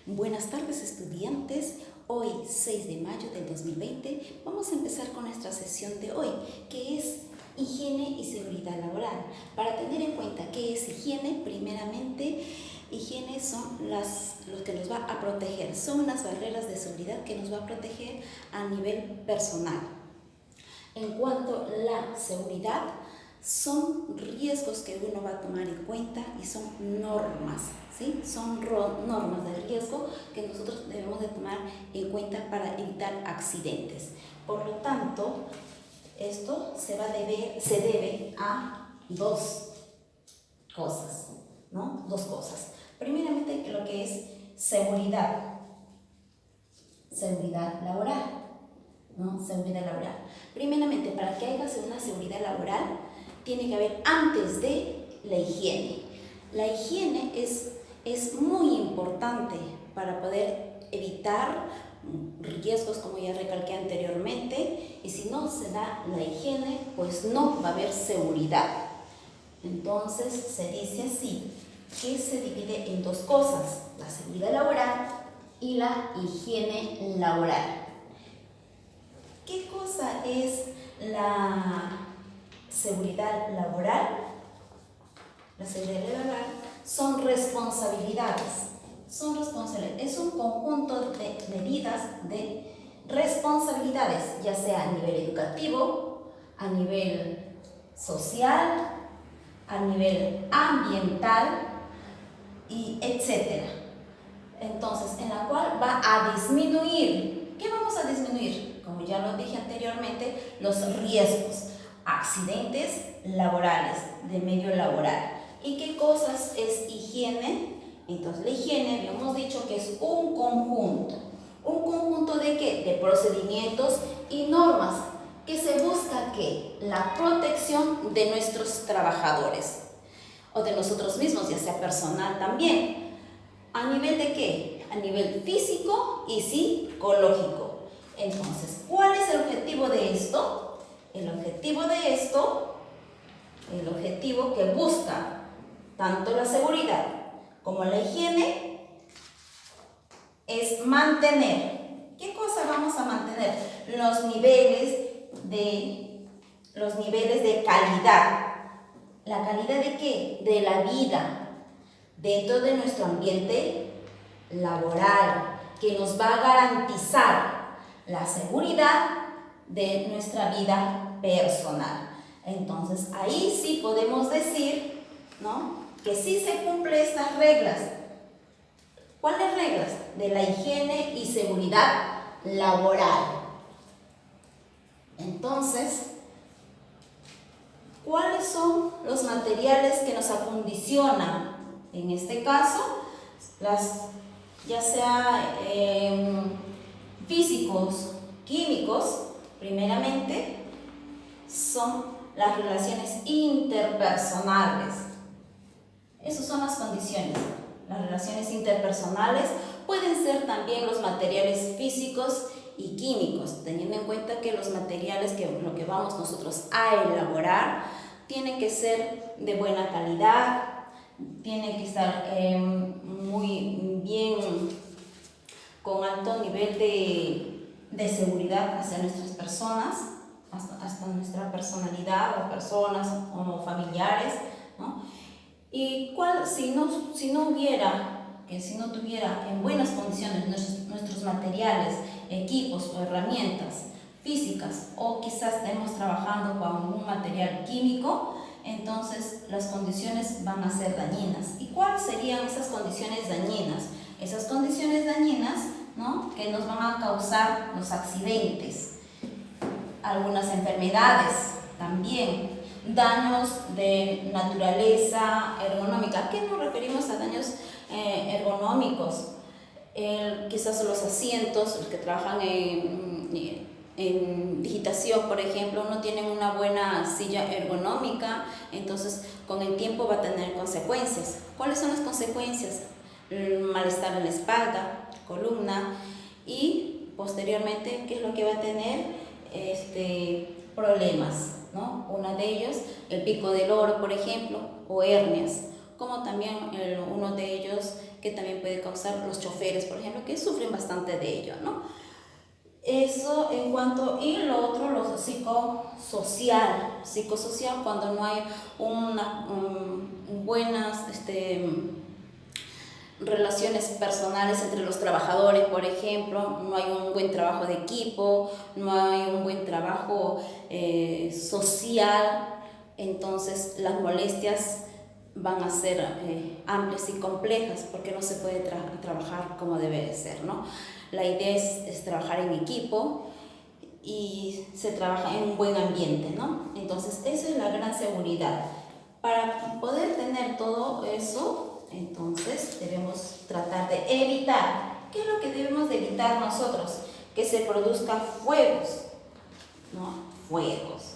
Buenas tardes, estudiantes. Hoy, 6 de mayo del 2020, vamos a empezar con nuestra sesión de hoy, que es higiene y seguridad laboral. Para tener en cuenta qué es higiene, primeramente, higiene son lo que nos va a proteger, son unas barreras de seguridad que nos va a proteger a nivel personal. En cuanto a la seguridad, son riesgos que uno va a tomar en cuenta y son normas, ¿sí? Son normas de riesgo que nosotros debemos de tomar en cuenta para evitar accidentes. Por lo tanto, esto se debe a dos cosas, ¿no? Dos cosas. Primeramente, lo que es seguridad laboral, ¿no? Seguridad laboral. Primeramente, para que haya una seguridad laboral, tiene que haber antes de la higiene. La higiene es muy importante para poder evitar riesgos, como ya recalqué anteriormente, y si no se da la higiene, pues no va a haber seguridad. Entonces, se dice así, que se divide en dos cosas, la seguridad laboral y la higiene laboral. ¿Qué cosa es la seguridad laboral? La seguridad laboral son responsabilidades. Es un conjunto de medidas de responsabilidades, ya sea a nivel educativo, a nivel social, a nivel ambiental, y etcétera. Entonces, en la cual va a disminuir. ¿Qué vamos a disminuir? Como ya lo dije anteriormente, los riesgos, accidentes laborales, de medio laboral. ¿Y qué cosas es higiene? Entonces, la higiene, habíamos dicho que es un conjunto. ¿Un conjunto de qué? De procedimientos y normas que se busca que la protección de nuestros trabajadores o de nosotros mismos, ya sea personal también. ¿A nivel de qué? A nivel físico y psicológico. Entonces, ¿cuál es el objetivo de esto? El objetivo que busca tanto la seguridad como la higiene es mantener. ¿Qué cosa vamos a mantener? Los niveles de calidad. ¿La calidad de qué? De la vida dentro de nuestro ambiente laboral, que nos va a garantizar la seguridad de nuestra vida personal. Entonces, ahí sí podemos decir, ¿no?, que sí se cumplen estas reglas. ¿Cuáles reglas? De la higiene y seguridad laboral. Entonces, ¿cuáles son los materiales que nos acondicionan? En este caso, ya sea físicos, químicos, primeramente, son las relaciones interpersonales. Esas son las condiciones. Las relaciones interpersonales pueden ser también los materiales físicos y químicos, teniendo en cuenta que los materiales lo que vamos nosotros a elaborar tienen que ser de buena calidad, tienen que estar muy bien, con alto nivel de seguridad hacia nuestras personas, hasta nuestra personalidad, o personas o familiares, ¿no? Y si no tuviera en buenas condiciones nuestros materiales, equipos o herramientas físicas, o quizás estemos trabajando con un material químico, entonces las condiciones van a ser dañinas. ¿Y cuáles serían esas condiciones dañinas? Esas condiciones dañinas, ¿no?, que nos van a causar los accidentes, algunas enfermedades también, daños de naturaleza ergonómica. ¿A qué nos referimos a daños ergonómicos? Quizás los asientos, los que trabajan en digitación, por ejemplo, no tienen una buena silla ergonómica, entonces con el tiempo va a tener consecuencias. ¿Cuáles son las consecuencias? El malestar en la espalda, columna, y posteriormente, ¿qué es lo que va a tener? Problemas, ¿no? Uno de ellos, el pico del oro, por ejemplo, o hernias, como también uno de ellos que también puede causar los choferes, por ejemplo, que sufren bastante de ello, ¿no? Eso en cuanto, y lo otro, lo psicosocial, cuando no hay buenas relaciones personales entre los trabajadores, por ejemplo, no hay un buen trabajo de equipo, no hay un buen trabajo social, entonces las molestias van a ser amplias y complejas porque no se puede trabajar como debe de ser, ¿no? La idea es trabajar en equipo y se trabaja en un buen ambiente, ¿no? Entonces, esa es la gran seguridad. Para poder tener todo eso, entonces debemos tratar de evitar. ¿Qué es lo que debemos de evitar nosotros? Que se produzcan fuegos, ¿no? Fuegos.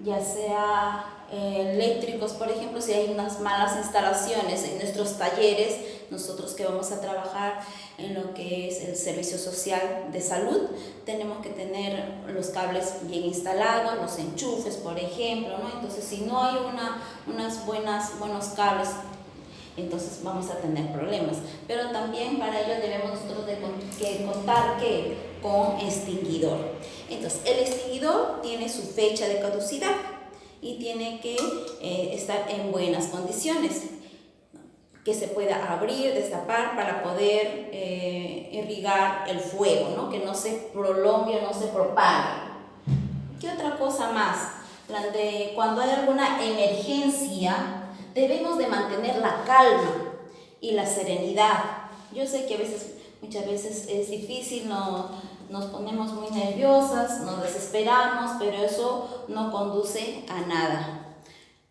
Ya sea eléctricos, por ejemplo, si hay unas malas instalaciones en nuestros talleres, nosotros que vamos a trabajar en lo que es el servicio social de salud, tenemos que tener los cables bien instalados, los enchufes, por ejemplo, ¿no? Entonces, si no hay buenos cables, entonces vamos a tener problemas. Pero también para ello debemos nosotros contar con extinguidor. Entonces, el extinguidor tiene su fecha de caducidad y tiene que estar en buenas condiciones, que se pueda abrir, destapar para poder irrigar el fuego, ¿no? Que no se prolongue, no se propague. ¿Qué otra cosa más? Cuando hay alguna emergencia, debemos de mantener la calma y la serenidad. Yo sé que muchas veces es difícil, nos ponemos muy nerviosas, nos desesperamos, pero eso no conduce a nada.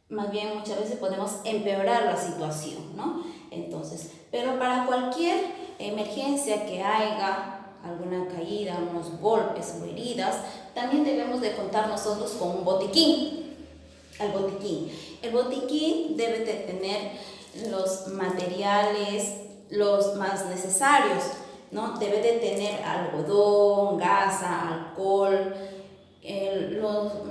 Más bien muchas veces podemos empeorar la situación, ¿no? Entonces, pero para cualquier emergencia que haya, alguna caída, unos golpes o heridas, también debemos de contar nosotros con un botiquín. El botiquín debe de tener los materiales los más necesarios, ¿no? Debe de tener algodón, gasa, alcohol,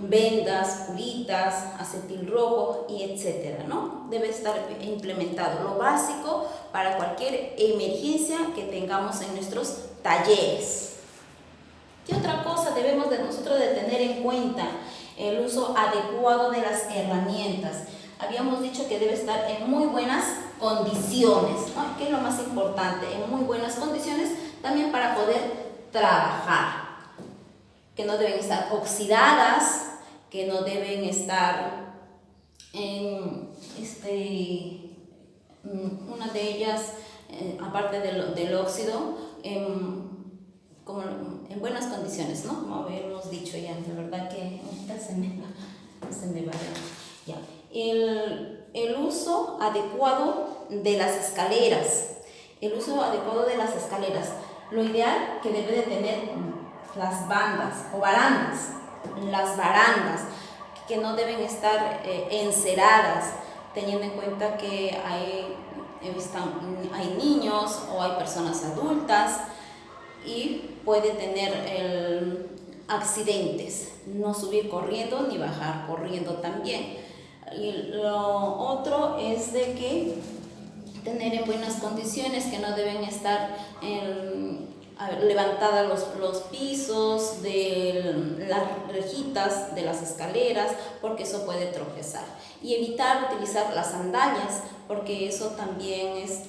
vendas, curitas, acetil rojo y etcétera, ¿no? Debe estar implementado lo básico para cualquier emergencia que tengamos en nuestros talleres. ¿Qué otra cosa debemos de nosotros de tener en cuenta? El uso adecuado de las herramientas. Habíamos dicho que debe estar en muy buenas condiciones, ¿no? Que es lo más importante, en muy buenas condiciones también para poder trabajar. Que no deben estar oxidadas, que no deben estar una de ellas, aparte del óxido, como en buenas condiciones, ¿no? Como habíamos dicho ya, de verdad que ahorita se me va ya. El uso adecuado de las escaleras. Lo ideal que debe de tener las barandas, que no deben estar enceradas, teniendo en cuenta que hay niños o hay personas adultas y puede tener accidentes, no subir corriendo ni bajar corriendo también. Y lo otro es de que tener en buenas condiciones, que no deben estar levantadas los pisos de las rejitas de las escaleras, porque eso puede tropezar. Y evitar utilizar las sandalias, porque eso también es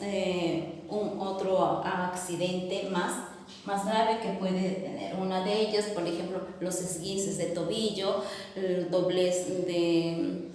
un otro accidente más grave que puede tener. Una de ellas, por ejemplo, los esguinces de tobillo, el doblez de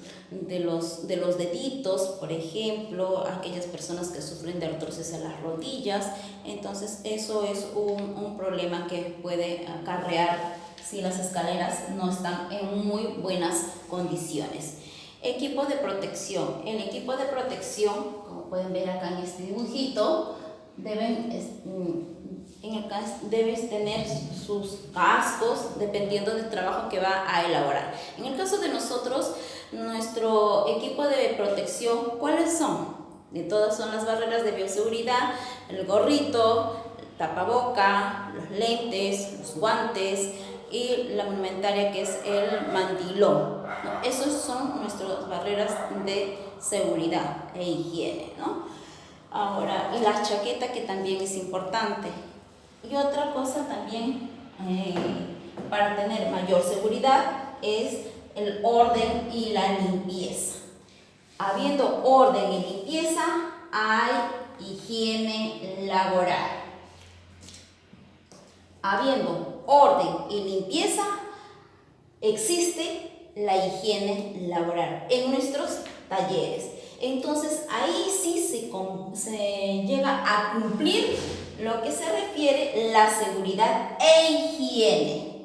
los deditos, por ejemplo, aquellas personas que sufren de artrosis en las rodillas. Entonces eso es un problema que puede acarrear si las escaleras no están en muy buenas condiciones. Equipo de protección. El equipo de protección, como pueden ver acá en este dibujito, debes tener sus cascos dependiendo del trabajo que va a elaborar. En el caso de nosotros, nuestro equipo de protección, ¿cuáles son? De todas son las barreras de bioseguridad, el gorrito, el tapaboca, los lentes, los guantes, y la monumentaria, que es el mandilón, ¿no? Esos son nuestras barreras de seguridad e higiene, ¿no? Ahora, la chaqueta, que también es importante. Y otra cosa también para tener mayor seguridad es el orden y la limpieza. Habiendo orden y limpieza, hay higiene laboral. Habiendo orden y limpieza, existe la higiene laboral en nuestros talleres. Entonces, ahí sí se llega a cumplir lo que se refiere la seguridad e higiene.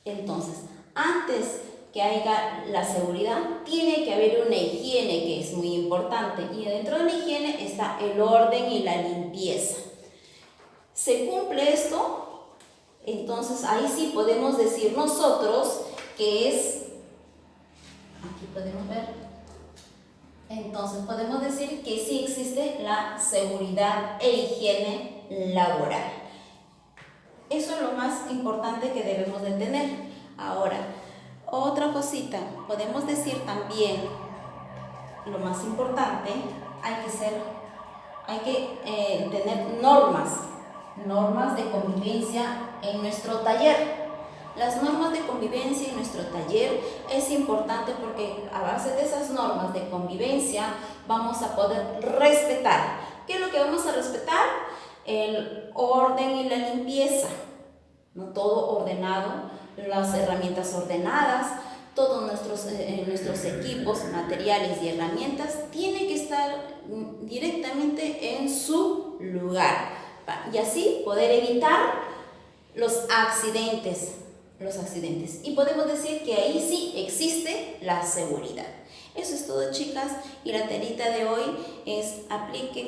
Entonces, antes que haya la seguridad, tiene que haber una higiene, que es muy importante. Y dentro de la higiene está el orden y la limpieza. ¿Se cumple esto? Entonces, ahí sí podemos decir nosotros que es... Aquí podemos ver. Entonces, podemos decir que sí existe la seguridad e higiene laboral. Eso es lo más importante que debemos de tener. Ahora, otra cosita, podemos decir también, lo más importante, hay que tener normas de convivencia en nuestro taller. Las normas de convivencia en nuestro taller es importante porque a base de esas normas de convivencia vamos a poder respetar. ¿Qué es lo que vamos a respetar? El orden y la limpieza, ¿no? Todo ordenado, las herramientas ordenadas, todos nuestros equipos, materiales y herramientas tienen que estar directamente en su lugar y así poder evitar los accidentes. Y podemos decir que ahí sí existe la seguridad. Eso es todo, chicas, y la tarita de hoy es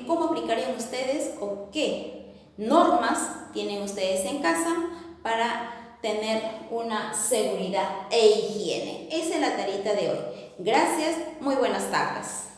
cómo aplicarían ustedes o qué normas tienen ustedes en casa para tener una seguridad e higiene. Esa es la tarita de hoy. Gracias, muy buenas tardes.